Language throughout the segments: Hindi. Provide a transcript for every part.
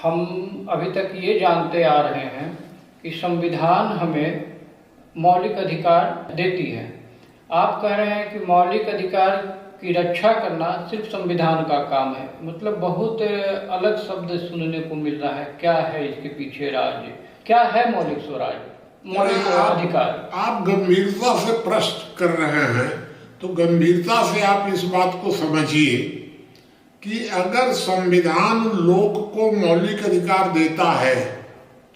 हम अभी तक ये जानते आ रहे हैं कि संविधान हमें मौलिक अधिकार देती है। आप कह रहे हैं कि मौलिक अधिकार की रक्षा करना सिर्फ संविधान का काम है, मतलब बहुत अलग शब्द सुनने को मिल रहा है। क्या है इसके पीछे राज? क्या है मौलिक स्वराज, मौलिक अधिकार? आप गंभीरता से प्रश्न कर रहे हैं तो गंभीरता से आप इस बात को समझिए कि अगर संविधान लोक को मौलिक अधिकार देता है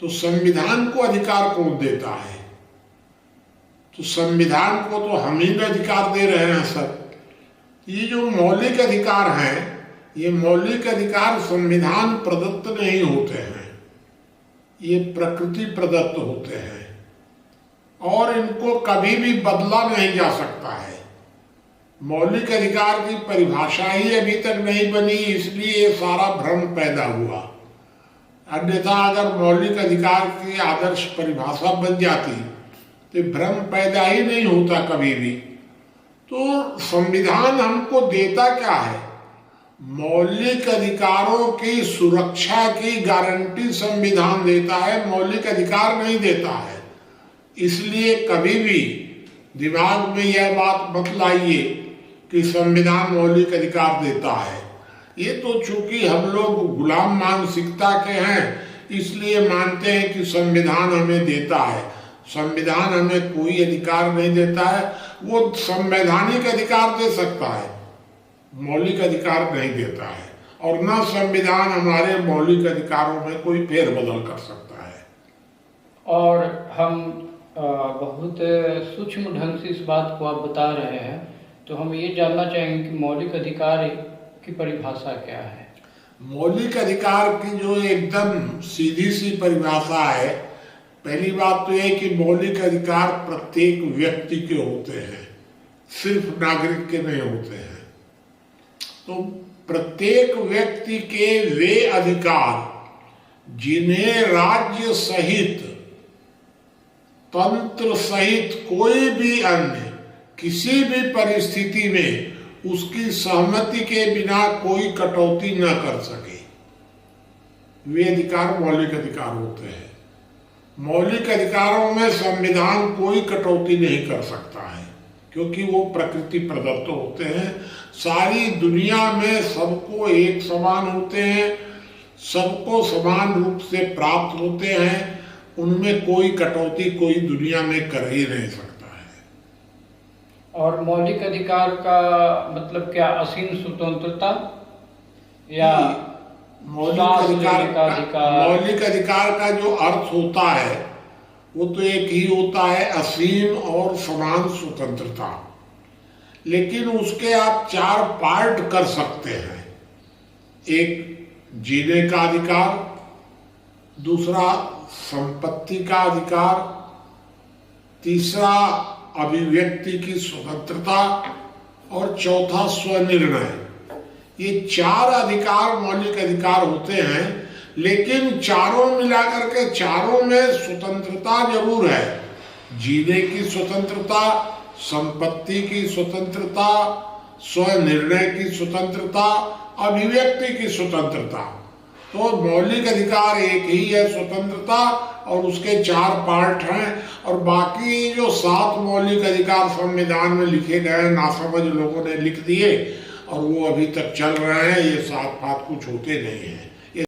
तो संविधान को अधिकार कौन देता है? तो संविधान को तो हम ही अधिकार दे रहे हैं सर। ये जो मौलिक अधिकार हैं, ये मौलिक अधिकार संविधान प्रदत्त नहीं होते हैं, ये प्रकृति प्रदत्त होते हैं और इनको कभी भी बदला नहीं जा सकता है। मौलिक अधिकार की परिभाषा ही अभी तक नहीं बनी, इसलिए ये सारा भ्रम पैदा हुआ। अन्यथा अगर मौलिक अधिकार की आदर्श परिभाषा बन जाती तो भ्रम पैदा ही नहीं होता कभी भी। तो संविधान हमको देता क्या है? मौलिक अधिकारों की सुरक्षा की गारंटी संविधान देता है, मौलिक अधिकार नहीं देता है। इसलिए कभी भी दिमाग में यह बात मत लाइए कि संविधान मौलिक अधिकार देता है। ये तो चूंकि हम लोग गुलाम मानसिकता के हैं इसलिए मानते हैं कि संविधान हमें देता है। संविधान हमें कोई अधिकार नहीं देता है, वो संवैधानिक अधिकार दे सकता है, मौलिक अधिकार नहीं देता है। और न संविधान हमारे मौलिक अधिकारों में कोई फेरबदल कर सकता है। और हम बहुत सूक्ष्म ढंग से इस बात को आप बता रहे हैं, तो हम ये जानना चाहेंगे कि मौलिक अधिकार की परिभाषा क्या है? मौलिक अधिकार की जो एकदम सीधी सी परिभाषा है, पहली बात तो यह कि मौलिक अधिकार प्रत्येक व्यक्ति के होते हैं, सिर्फ नागरिक के नहीं होते हैं। तो प्रत्येक व्यक्ति के वे अधिकार जिन्हें राज्य सहित, तंत्र सहित कोई भी अन्य किसी भी परिस्थिति में उसकी सहमति के बिना कोई कटौती न कर सके, वे अधिकार मौलिक अधिकार होते हैं। मौलिक अधिकारों में संविधान कोई कटौती नहीं कर सकता है क्योंकि वो प्रकृति प्रदत्त होते हैं। सारी दुनिया में सबको एक समान होते हैं, सबको समान रूप से प्राप्त होते हैं, उनमें कोई कटौती कोई दुनिया में कर ही नहीं सकता है। और मौलिक अधिकार का मतलब क्या? असीम स्वतंत्रता या मौलिक अधिकार का जो अर्थ होता है वो तो एक ही होता है, असीम और समान स्वतंत्रता। लेकिन उसके आप चार पार्ट कर सकते हैं। एक जीने का अधिकार, दूसरा संपत्ति का अधिकार, तीसरा अभिव्यक्ति की स्वतंत्रता और चौथा स्वनिर्णय। ये चार अधिकार मौलिक अधिकार होते हैं, लेकिन चारों मिलाकर के चारों में स्वतंत्रता जरूर है। जीने की स्वतंत्रता, संपत्ति की स्वतंत्रता, स्वनिर्णय की स्वतंत्रता, अभिव्यक्ति की स्वतंत्रता। तो मौलिक अधिकार एक ही है, स्वतंत्रता, और उसके चार पार्ट हैं। और बाकी जो 7 मौलिक अधिकार संविधान में लिखे गए, नासमझ लोगों ने लिख दिए और वो अभी तक चल रहे हैं, ये 7 कुछ होते नहीं हैं।